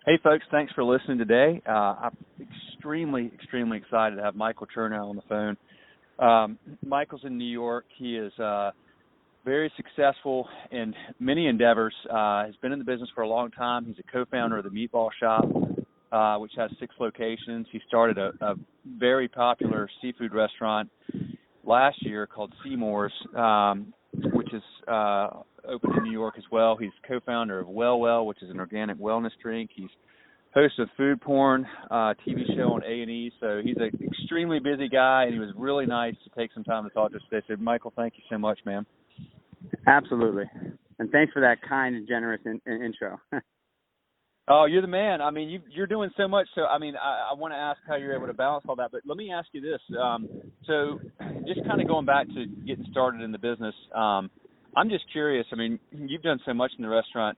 Hey, folks, thanks for listening today. I'm extremely excited to have Michael Chernow on the phone. Michael's in New York. He is very successful in many endeavors. Has been in the business for a long time. He's a co-founder of the Meatball Shop, which has 6 locations. He started a very popular seafood restaurant last year called Seamore's, which is open in New York as well. He's co-founder of Well, which is an organic wellness drink. He's host of Food Porn TV show on A&E. So he's an extremely busy guy, and he was really nice to take some time to talk to us today. So, Michael, thank you so much, man. Absolutely. And thanks for that kind and generous intro. Oh, you're the man. I mean, you're doing so much. So, I mean, I want to ask how you're able to balance all that. But let me ask you this. So just kind of going back to getting started in the business, I'm just curious. I mean, you've done so much in the restaurant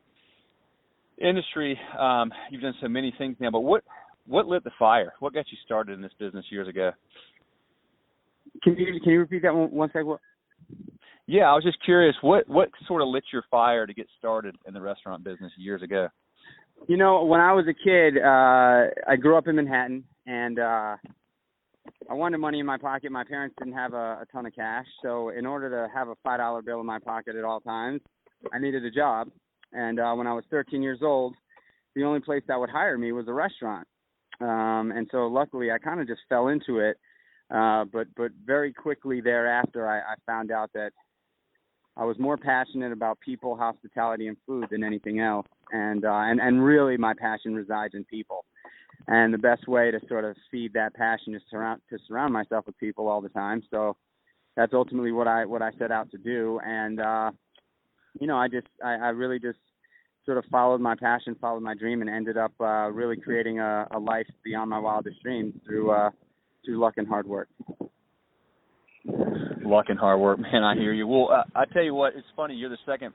industry. You've done so many things now. But what lit the fire? What got you started in this business years ago? Can you repeat that one second? Yeah, I was just curious. What sort of lit your fire to get started in the restaurant business years ago? You know, when I was a kid, I grew up in Manhattan, and I wanted money in my pocket. My parents didn't have a ton of cash, so in order to have a $5 bill in my pocket at all times, I needed a job. And when I was 13 years old, the only place that would hire me was a restaurant. And so luckily, I kind of just fell into it. But very quickly thereafter, I found out that I was more passionate about people, hospitality, and food than anything else. And really my passion resides in people. And the best way to sort of feed that passion is to surround myself with people all the time. So that's ultimately what I set out to do. And, you know, I really just sort of followed my passion, followed my dream, and ended up really creating a life beyond my wildest dreams through luck and hard work. Luck and hard work, man, I hear you. Well, I tell you what, it's funny. You're the second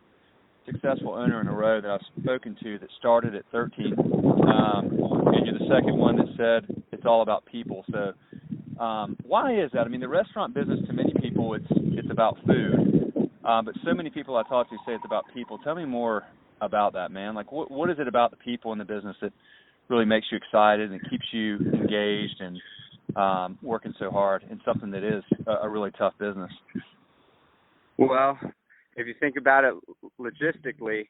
successful owner in a row that I've spoken to that started at 13. And you're the second one that said it's all about people. So why is that? I mean, the restaurant business, to many people, it's about food. But so many people I talk to say it's about people. Tell me more about that, man. Like, what is it about the people in the business that really makes you excited and keeps you engaged and working so hard in something that is a really tough business? Well, if you think about it logistically,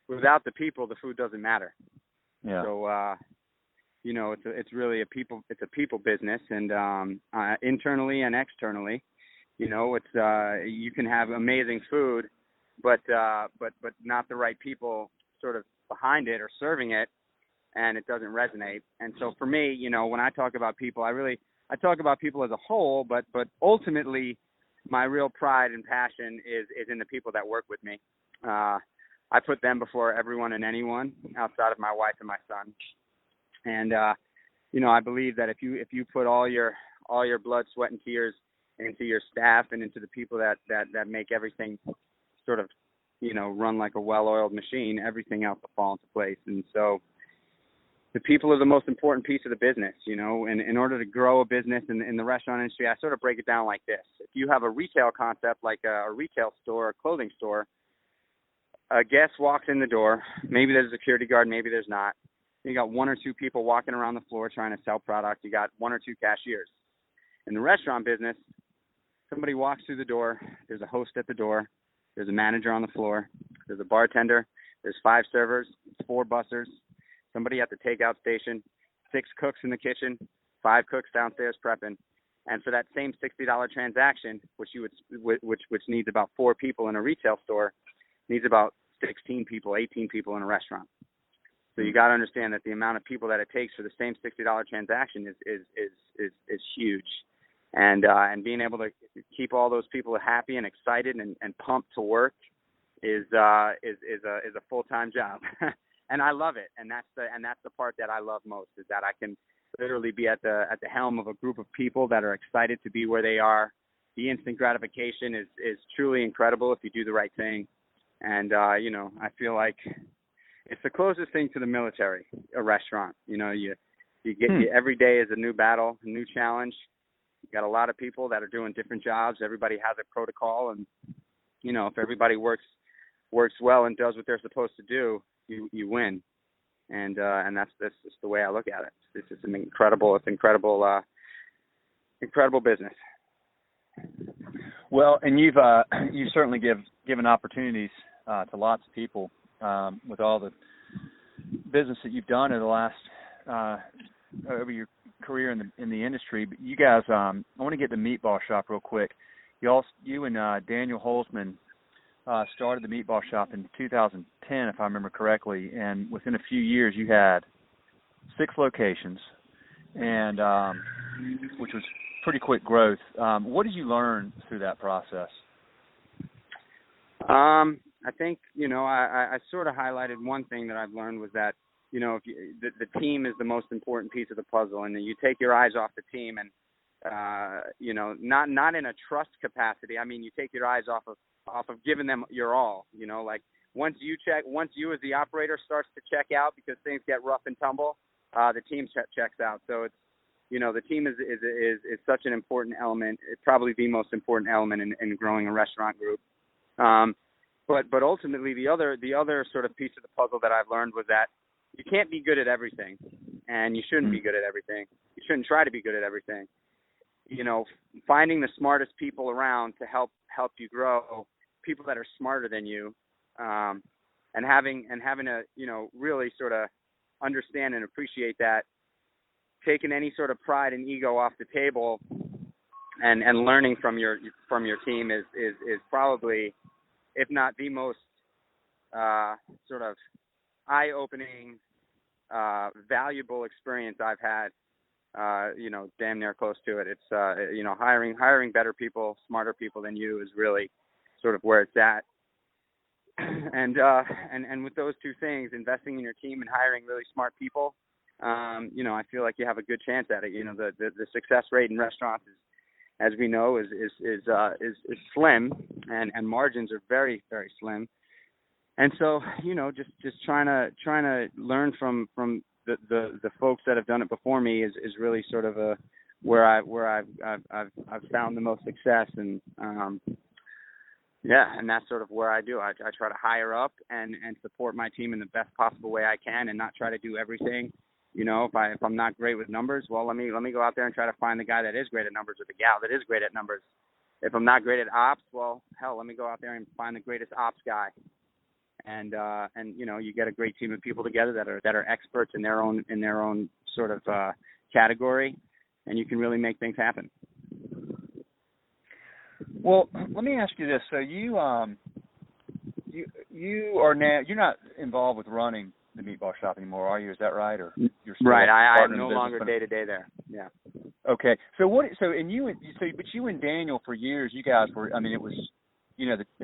without the people, the food doesn't matter. Yeah. So, you know, it's really a people business, and internally and externally, you know, it's you can have amazing food, but not the right people sort of behind it or serving it, and it doesn't resonate. And so for me, you know, when I talk about people, I talk about people as a whole, but ultimately my real pride and passion is in the people that work with me. I put them before everyone and anyone outside of my wife and my son. And you know, I believe that if you put all your blood, sweat, and tears into your staff and into the people that make everything sort of, you know, run like a well-oiled machine, everything else will fall into place. And so the people are the most important piece of the business, you know, and in order to grow a business in the restaurant industry, I sort of break it down like this. If you have a retail concept like a retail store, a clothing store, a guest walks in the door, maybe there's a security guard, maybe there's not. You got 1 or 2 people walking around the floor trying to sell product. You got 1 or 2 cashiers. In the restaurant business, somebody walks through the door, there's a host at the door, there's a manager on the floor, there's a bartender, there's 5 servers, 4 bussers, somebody at the takeout station, 6 cooks in the kitchen, 5 cooks downstairs prepping. And for that same $60 transaction, which needs about 4 people in a retail store, needs about 16 people, 18 people in a restaurant. So you got to understand that the amount of people that it takes for the same $60 transaction is huge. And being able to keep all those people happy and excited and pumped to work is a full-time job. And I love it, and that's the part that I love most, is that I can literally be at the helm of a group of people that are excited to be where they are. The instant gratification is truly incredible if you do the right thing, and you know, I feel like it's the closest thing to the military, a restaurant. You know, you get every day is a new battle, a new challenge. You got a lot of people that are doing different jobs. Everybody has a protocol, and you know, if everybody works well and does what they're supposed to do, you win. and that's just the way I look at it. It's just incredible business. Well, and you've certainly given opportunities to lots of people with all the business that you've done in the last over your career in the industry. But you guys, I want to get to Meatball Shop real quick. You and Daniel Holzman started the Meatball Shop in 2010, if I remember correctly, and within a few years you had 6 locations, and which was pretty quick growth. What did you learn through that process? I think, I sort of highlighted one thing that I've learned was that, if the team is the most important piece of the puzzle, and then you take your eyes off the team and, not in a trust capacity. I mean, you take your eyes off of giving them your all, like once you as the operator starts to check out because things get rough and tumble, the team checks out. So it's, the team is such an important element. It's probably the most important element in growing a restaurant group. But ultimately the other sort of piece of the puzzle that I've learned was that you can't be good at everything, and you shouldn't be good at everything. You shouldn't try to be good at everything. Finding the smartest people around to help you grow, people that are smarter than you, and having a, really sort of understand and appreciate that, taking any sort of pride and ego off the table, and learning from your team is probably, if not the most sort of eye-opening, valuable experience I've had. Damn near close to it. It's hiring better people, smarter people than you is really sort of where it's at. And with those two things, investing in your team and hiring really smart people, I feel like you have a good chance at it. The success rate in restaurants is, as we know, is slim, and margins are very, very slim. And so, just trying to learn from the folks that have done it before me is really sort of where I've found the most success, and and that's sort of where I do. I try to hire up and support my team in the best possible way I can, and not try to do everything. If I'm not great with numbers, well, let me go out there and try to find the guy that is great at numbers or the gal that is great at numbers. If I'm not great at ops, well, hell, let me go out there and find the greatest ops guy. And you get a great team of people together that are experts in their own sort of category, and you can really make things happen. Well, let me ask you this: so you are now, you're not involved with running the Meatball Shop anymore, are you? Is that right? Or you're still right? I'm no longer day to day there. Yeah. Okay. But you and Daniel for years, you guys were. I mean, it was.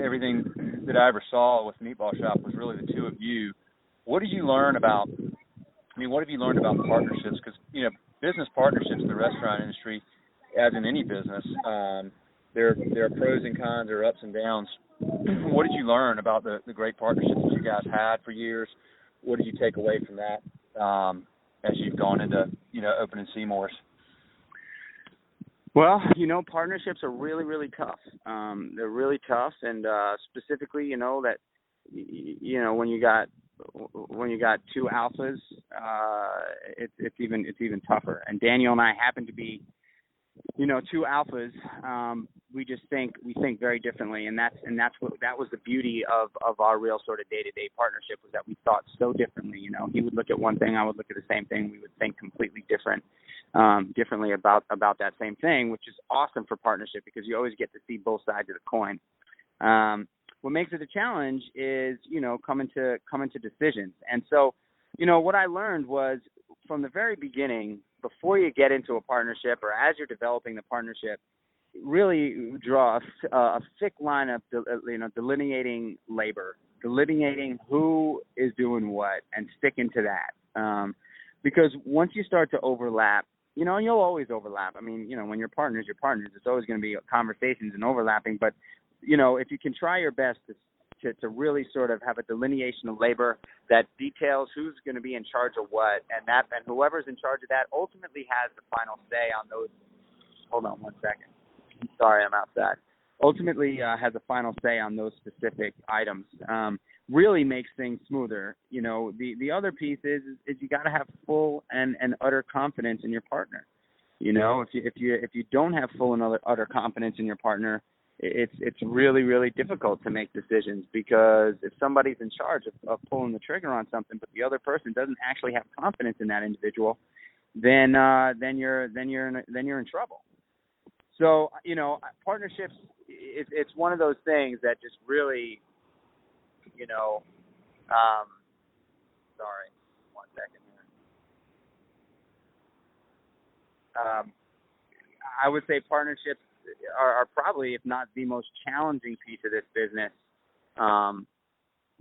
Everything that I ever saw with the Meatball Shop was really the two of you. What did you learn about? What have you learned about partnerships? Because business partnerships in the restaurant industry, as in any business, there are pros and cons, there are ups and downs. What did you learn about the great partnerships that you guys had for years? What did you take away from that as you've gone into opening Seamore's? Well, partnerships are really, really tough. They're really tough, and specifically, that when you got two alphas, it's even tougher. And Daniel and I happen to be, two alphas. We think very differently, and that was the beauty of our real sort of day-to-day partnership, was that we thought so differently. He would look at one thing, I would look at the same thing. We would think completely differently about that same thing, which is awesome for partnership because you always get to see both sides of the coin. What makes it a challenge is, coming to decisions. And so, what I learned was from the very beginning, before you get into a partnership or as you're developing the partnership, really draw a thick line of, delineating labor, delineating who is doing what, and sticking to that. Because once you start to overlap, and you'll always overlap. When you're partners, it's always going to be conversations and overlapping. But, if you can try your best to really sort of have a delineation of labor that details who's going to be in charge of what, and whoever's in charge of that ultimately has the final say on those. Hold on one second. Sorry, I'm outside. Ultimately has a final say on those specific items. really makes things smoother. The other piece is you got to have full and utter confidence in your partner. If you don't have full and utter confidence in your partner, it's really, really difficult to make decisions, because if somebody's in charge of pulling the trigger on something, but the other person doesn't actually have confidence in that individual, then you're in trouble. So partnerships, it's one of those things that just really, sorry, 1 second here. I would say partnerships are probably, if not the most challenging piece of this business,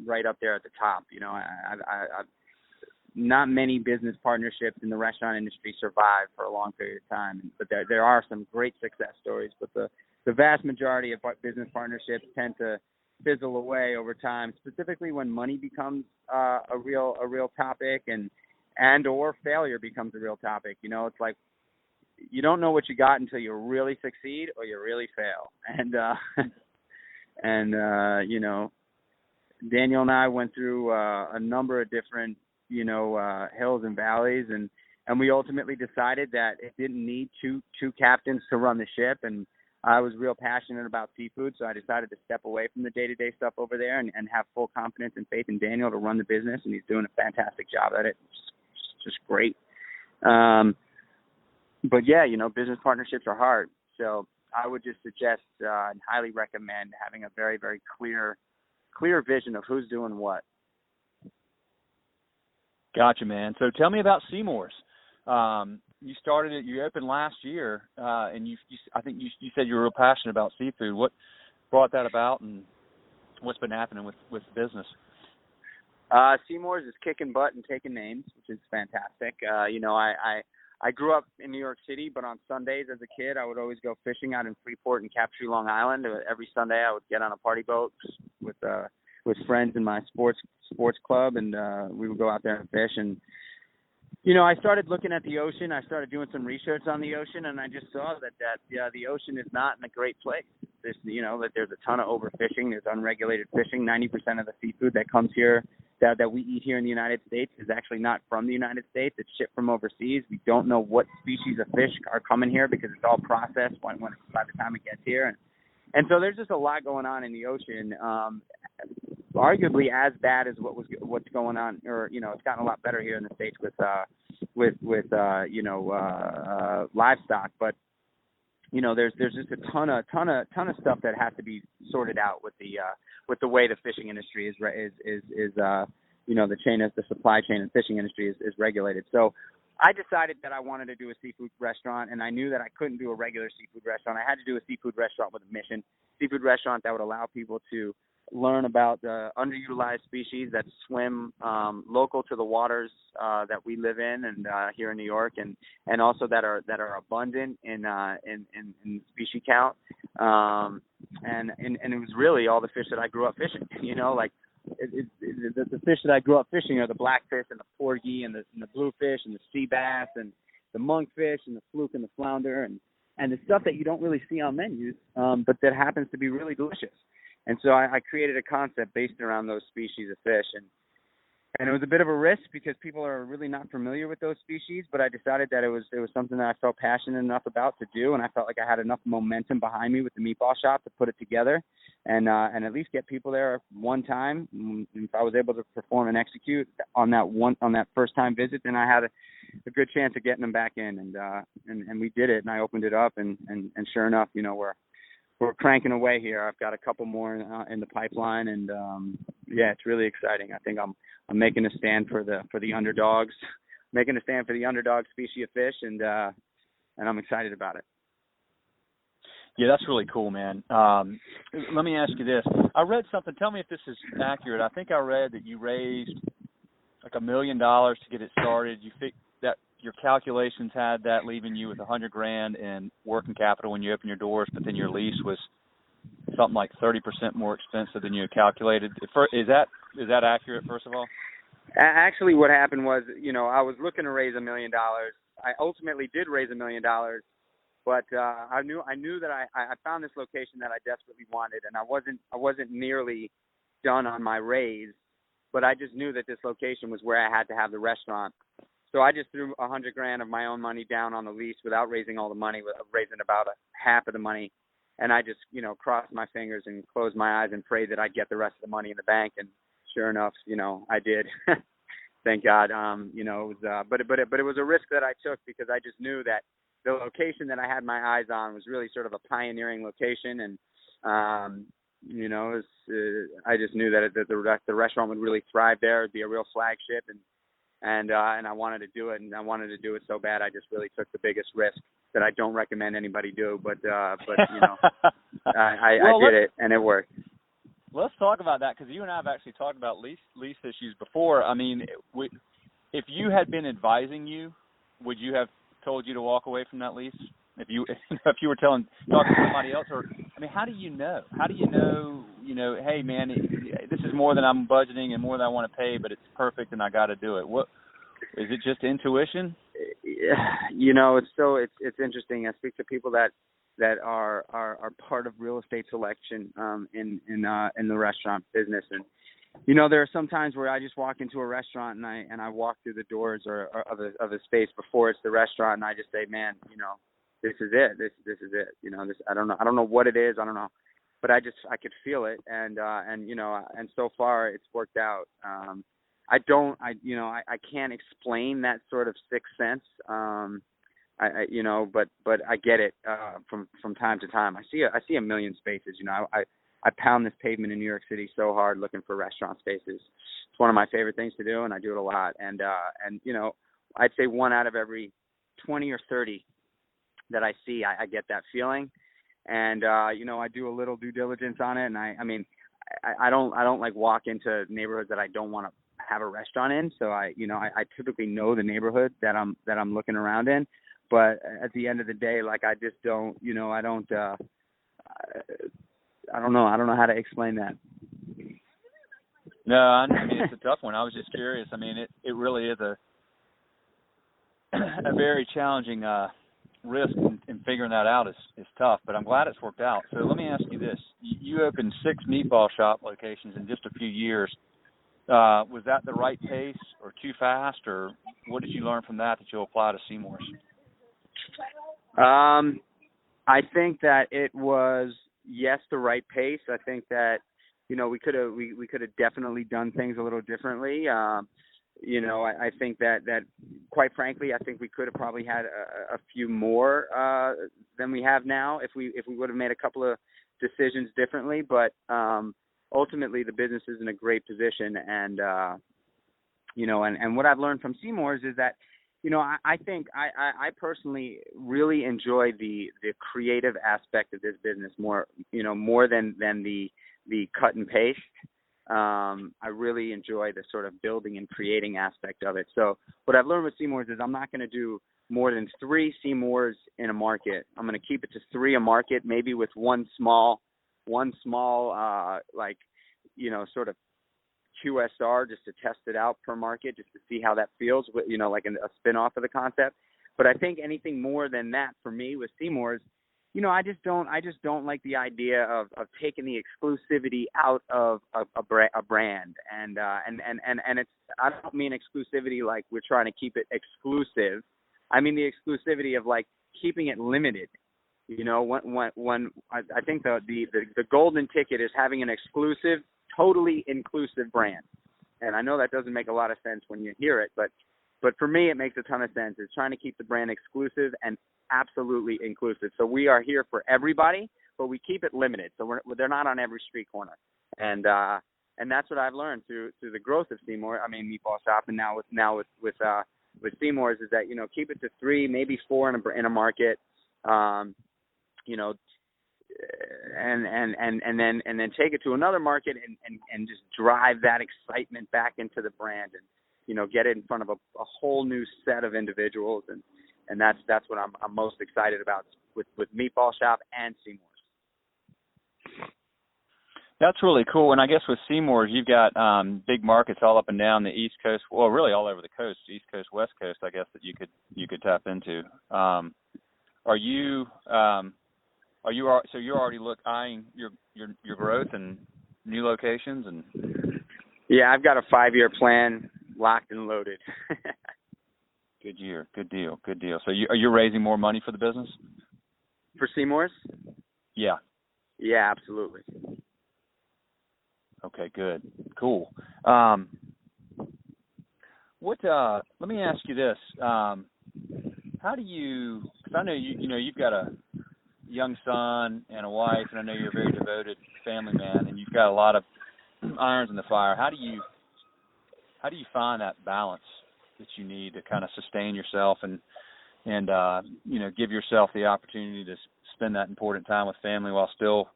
right up there at the top. I've not many business partnerships in the restaurant industry survive for a long period of time, but there are some great success stories. But the vast majority of business partnerships tend to fizzle away over time, specifically when money becomes a real topic, and or failure becomes a real topic. It's like, you don't know what you got until you really succeed or you really fail. And Daniel and I went through a number of different hills and valleys, and we ultimately decided that it didn't need two captains to run the ship. And I was real passionate about seafood, so I decided to step away from the day-to-day stuff over there and have full confidence and faith in Daniel to run the business, and he's doing a fantastic job at it. It's just great. But yeah, business partnerships are hard. So I would just suggest and highly recommend having a very, very clear vision of who's doing what. Gotcha, man. So tell me about Seamore's. You started it. You opened last year, and I think you said you were real passionate about seafood. What brought that about, and what's been happening with the business? Seamore's is kicking butt and taking names, which is fantastic. I grew up in New York City, but on Sundays as a kid, I would always go fishing out in Freeport and Captree, Long Island. Every Sunday, I would get on a party boat with friends in my sports club, and we would go out there and fish. And I started looking at the ocean. I started doing some research on the ocean, and I just saw that the ocean is not in a great place. That there's a ton of overfishing. There's unregulated fishing. 90% of the seafood that comes here, that we eat here in the United States, is actually not from the United States. It's shipped from overseas. We don't know what species of fish are coming here because it's all processed by the time it gets here. And so there's just a lot going on in the ocean, arguably as bad as what's going on, or it's gotten a lot better here in the States with livestock, but there's just a ton of stuff that has to be sorted out with the way the fishing industry is the supply chain and fishing industry is regulated. So I decided that I wanted to do a seafood restaurant, and I knew that I couldn't do a regular seafood restaurant. I had to do a seafood restaurant with a mission, seafood restaurant that would allow people to learn about the underutilized species that swim local to the waters that we live in and here in New York, and also that are abundant in species count. And it was really all the fish that I grew up fishing. The fish that I grew up fishing are the blackfish and the porgy and the bluefish and the sea bass and the monkfish and the fluke and the flounder and the stuff that you don't really see on menus, but that happens to be really delicious. And so I created a concept based around those species of fish, and it was a bit of a risk because people are really not familiar with those species. But I decided that it was something that I felt passionate enough about to do, and I felt like I had enough momentum behind me with the Meatball shop to put it together, and at least get people there one time. If I was able to perform and execute on that first time visit, then I had a good chance of getting them back in, and we did it, and I opened it up, and sure enough, we're cranking away here. I've got a couple more in the pipeline, and yeah, it's really exciting. I think I'm making a stand for the underdogs, making a stand for the underdog species of fish, and I'm excited about it. Yeah, that's really cool, man. Let me ask you this. I read something. Tell me if this is accurate. I think I read that you raised like $1 million to get it started. You think that your calculations had that leaving you with $100,000 in working capital when you opened your doors, but then your lease was something like 30% more expensive than you had calculated. Is that accurate, first of all? Actually, what happened was, I was looking to raise $1 million. I ultimately did raise $1 million, but I knew that I found this location that I desperately wanted, and I wasn't nearly done on my raise but I just knew that this location was where I had to have the restaurant. So I just threw $100,000 of my own money down on the lease without raising all the money, raising about half of the money. And I just, crossed my fingers and closed my eyes and prayed that I'd get the rest of the money in the bank. And sure enough, I did. Thank God. It was, but it was a risk that I took because I just knew that the location that I had my eyes on was really sort of a pioneering location. And, I just knew that the restaurant would really thrive there. It'd be a real flagship. And I wanted to do it, and I wanted to do it so bad. I just really took the biggest risk that I don't recommend anybody do. But I did it, and it worked. Let's talk about that because you and I have actually talked about lease issues before. I mean, if you had been advising you, would you have told you to walk away from that lease? If you were talking to somebody else, or I mean, how do you know? How do you know? Hey man, this is more than I'm budgeting and more than I want to pay, but it's perfect and I got to do it. What is it? Just intuition? It's interesting. I speak to people that are part of real estate selection in the restaurant business, and there are some times where I just walk into a restaurant and I walk through the doors or of a space before it's the restaurant, and I just say, man, this is it. This is it. I don't know what it is. I don't know, but I could feel it, and so far it's worked out. I can't explain that sort of sixth sense. But I get it from time to time. I see a million spaces. I pound this pavement in New York City so hard looking for restaurant spaces. It's one of my favorite things to do, and I do it a lot. And I'd say 1 out of every 20 or 30 that I see, I get that feeling. And I do a little due diligence on it. And I don't like walk into neighborhoods that I don't want to have a restaurant in. So I typically know the neighborhood that I'm looking around in. But at the end of the day, like I just don't, I don't know. I don't know how to explain that. No, I mean, it's a tough one. I was just curious. I mean, it really is a very challenging risk, and figuring that out is tough, but I'm glad it's worked out. So let me ask you this. You opened 6 Meatball shop locations in just a few years. Was that the right pace or too fast, or what did you learn from that you'll apply to Seamore's? I think that it was, yes, the right pace. I think that, we could have definitely done things a little differently. I think that quite frankly, I think we could have probably had a few more than we have now if we would have made a couple of decisions differently. But ultimately, the business is in a great position, and and what I've learned from Seamore's is that I think I personally really enjoy the creative aspect of this business more than the cut and paste. I really enjoy the sort of building and creating aspect of it. So what I've learned with Seamore's is I'm not going to do more than 3 Seamore's in a market. I'm going to keep it to 3 a market, maybe with one small sort of QSR just to test it out per market, just to see how that feels, like a spin-off of the concept. But I think anything more than that for me with Seamore's, I just don't like the idea of taking the exclusivity out of a brand. And it's, I don't mean exclusivity like we're trying to keep it exclusive. I mean the exclusivity of like keeping it limited. When I think the golden ticket is having an exclusive, totally inclusive brand. And I know that doesn't make a lot of sense when you hear it, but for me it makes a ton of sense. It's trying to keep the brand exclusive and absolutely inclusive. So we are here for everybody, but we keep it limited. So they're not on every street corner. And that's what I've learned through the growth of Seamore. I mean, Meatball Shop, and now with Seamore's is that keep it to 3, maybe 4 in a market. And then take it to another market and just drive that excitement back into the brand and get it in front of a whole new set of individuals, and that's what I'm most excited about with Meatball Shop and Seamore's. That's really cool. And I guess with Seamore's, you've got big markets all up and down the East Coast. Well, really all over the coast, East Coast, West Coast, I guess, that you could tap into. So you're already eyeing your growth and new locations and. Yeah, I've got a 5-year plan locked and loaded. Good year. Good deal. Good deal. So are you raising more money for the business? For Seamore's? Yeah. Yeah, absolutely. Okay, good. Cool. Let me ask you this. How do you, because I know you've got a young son and a wife, and I know you're a very devoted family man, and you've got a lot of irons in the fire. How do you find that balance that you need to kind of sustain yourself and give yourself the opportunity to spend that important time with family while still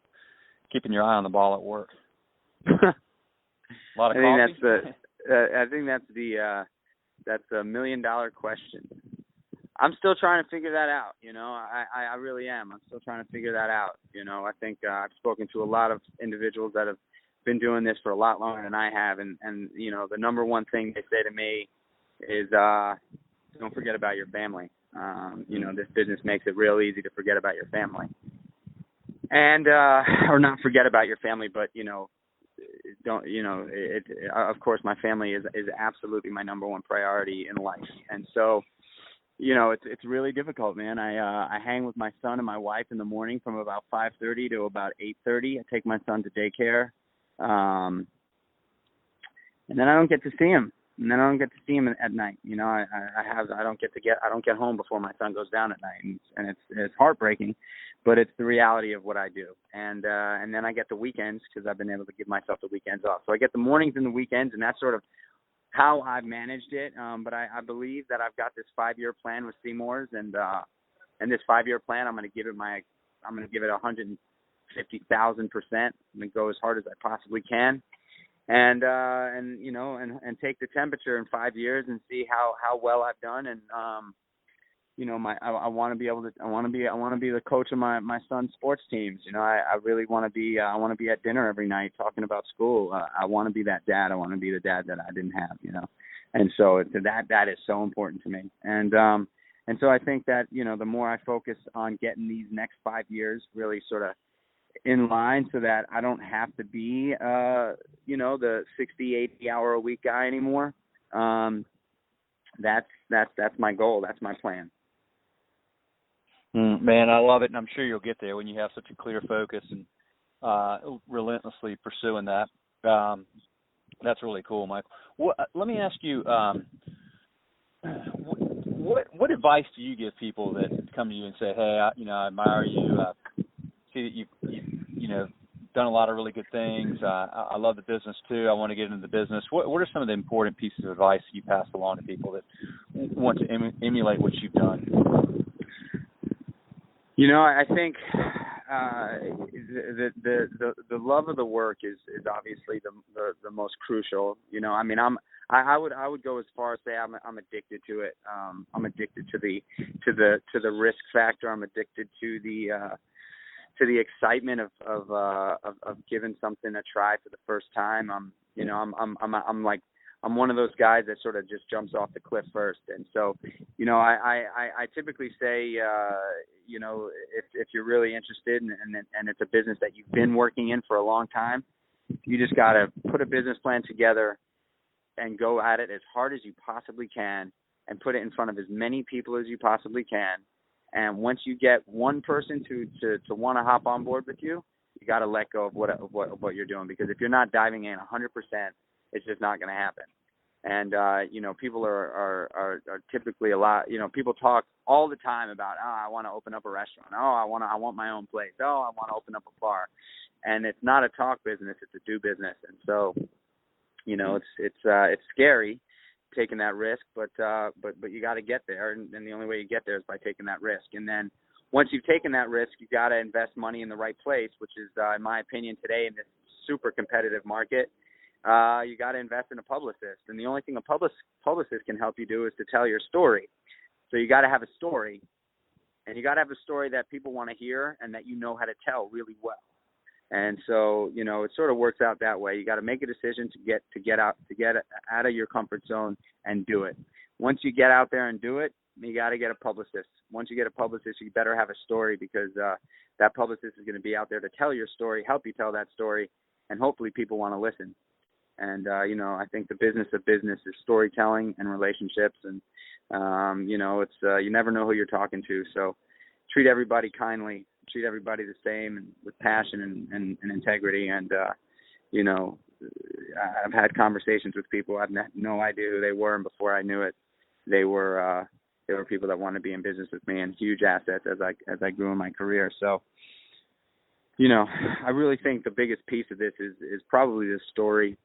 keeping your eye on the ball at work? A lot of coffee? I think that's the $1 million question. I'm still trying to figure that out. I really am. I'm still trying to figure that out. I think I've spoken to a lot of individuals that have been doing this for a lot longer than I have, and the number one thing they say to me is don't forget about your family. This business makes it real easy to forget about your family, and or not forget about your family, but don't of course my family is absolutely my number one priority in life. And so it's really difficult, man. I hang with my son and my wife in the morning from about 5:30 to about 8:30. I take my son to daycare, and then I don't get to see him. And then I don't get to see him at night. I don't get home before my son goes down at night, and it's heartbreaking, but it's the reality of what I do. And then I get the weekends because I've been able to give myself the weekends off. So I get the mornings and the weekends, and that's sort of how I've managed it. But I believe that I've got this 5-year plan with Seamore's, and this 5-year plan, I'm going to give it 150,000%. I'm going to go as hard as I possibly can. And take the temperature in 5 years and see how well I've done. And I want to be the coach of my son's sports teams. I really want to be at dinner every night talking about school. I want to be that dad. I want to be the dad that I didn't have. And so that is so important to me. And so I think that the more I focus on getting these next 5 years really sort of in line, so that I don't have to be the 60, 80 hour a week guy anymore. That's my goal. That's my plan. Man, I love it, and I'm sure you'll get there when you have such a clear focus and relentlessly pursuing that. That's really cool, Michael. Let me ask you, what advice do you give people that come to you and say, "Hey, I admire you. See that you've done a lot of really good things. I love the business too. I want to get into the business." What are some of the important pieces of advice you pass along to people that want to emulate what you've done? I think the love of the work is obviously the most crucial. I would go as far as say I'm addicted to it. I'm addicted to the risk factor. I'm addicted to the excitement of giving something a try for the first time. I'm one of those guys that sort of just jumps off the cliff first. And so, I typically say, if you're really interested and it's a business that you've been working in for a long time, you just got to put a business plan together and go at it as hard as you possibly can and put it in front of as many people as you possibly can. And once you get one person to want to hop on board with you, you got to let go of what you're doing, because if you're not diving in 100%, it's just not going to happen. And people are typically a lot. People talk all the time about, I want to open up a restaurant. I want my own place. I want to open up a bar. And it's not a talk business; it's a do business. And so, it's scary taking that risk, but you got to get there, and the only way you get there is by taking that risk. And then once you've taken that risk, you got to invest money in the right place, which is, in my opinion, today in this super competitive market, you got to invest in a publicist. And the only thing a publicist can help you do is to tell your story. So you got to have a story, and you got to have a story that people want to hear and that you know how to tell really well. And so, it sort of works out that way. You got to make a decision to get out of your comfort zone and do it. Once you get out there and do it, you got to get a publicist. Once you get a publicist, you better have a story, because that publicist is going to be out there to tell your story, help you tell that story, and hopefully people want to listen. And I think the business of business is storytelling and relationships, and it's you never know who you're talking to. So treat everybody kindly, treat everybody the same, and with passion and integrity. And I've had conversations with people I've no idea who they were, and before I knew it, they were people that wanted to be in business with me, and huge assets as I grew in my career. So I really think the biggest piece of this is probably the story.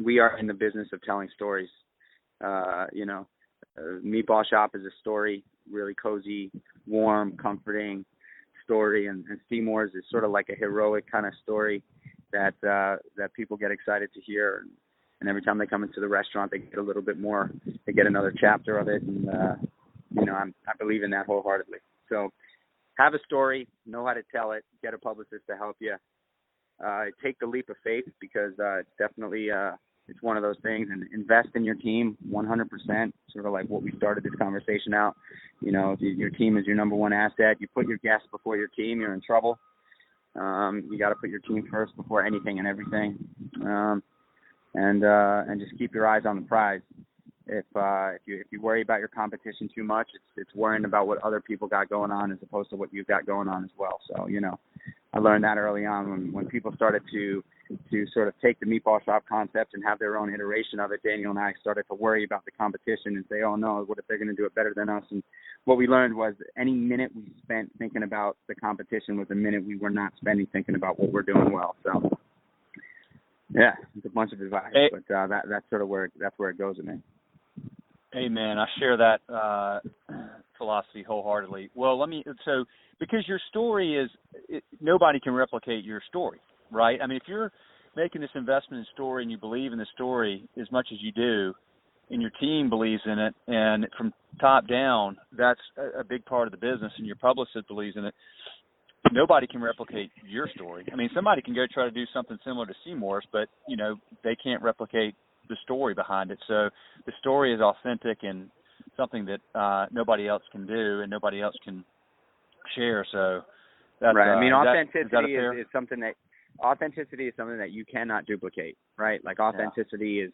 We are in the business of telling stories. Meatball Shop is a story, really cozy, warm, comforting story, and Seamore's is sort of like a heroic kind of story that people get excited to hear. And every time they come into the restaurant, they get a little bit more. They get another chapter of it, and I believe in that wholeheartedly. So have a story, know how to tell it, get a publicist to help you. Take the leap of faith, because it's definitely it's one of those things, and invest in your team 100%, sort of like what we started this conversation out. If your team is your number one asset, you put your guests before your team, you're in trouble. You got to put your team first before anything and everything, and just keep your eyes on the prize. If you worry about your competition too much, it's worrying about what other people got going on as opposed to what you've got going on as well. So I learned that early on when people started to sort of take the Meatball Shop concept and have their own iteration of it. Daniel and I started to worry about the competition and say, oh no, what if they're going to do it better than us? And what we learned was any minute we spent thinking about the competition was a minute we were not spending thinking about what we're doing well. So yeah, it's a bunch of advice, but that's sort of where it goes with me. Hey man, I share that philosophy wholeheartedly. Well, because your story nobody can replicate your story, right? I mean, if you're making this investment in story and you believe in the story as much as you do, and your team believes in it, and from top down, that's a big part of the business, and your publicist believes in it, nobody can replicate your story. I mean, somebody can go try to do something similar to Seamore's, but, they can't replicate the story behind it. So the story is authentic and something that nobody else can do and nobody else can share. So that's right. I mean, authenticity is something that you cannot duplicate, right? Like authenticity is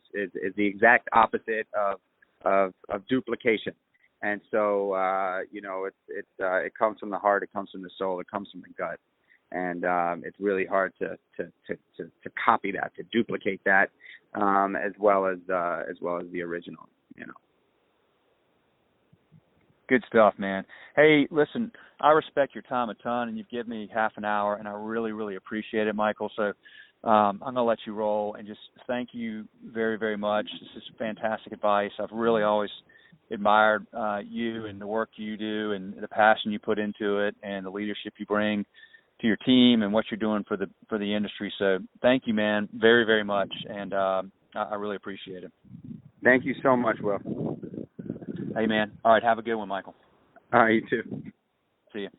the exact opposite of duplication. And so it comes from the heart, it comes from the soul, it comes from the gut. And it's really hard to copy that, to duplicate that, as well as the original. Good stuff, man. Hey, listen, I respect your time a ton, and you've given me half an hour, and I really, really appreciate it, Michael. So I'm going to let you roll, and just thank you very, very much. This is fantastic advice. I've really always admired you and the work you do and the passion you put into it and the leadership you bring to your team and what you're doing for the industry. So thank you, man, very, very much, and I really appreciate it. Thank you so much, Will. Hey, man. All right, have a good one, Michael. All right, you too. See you.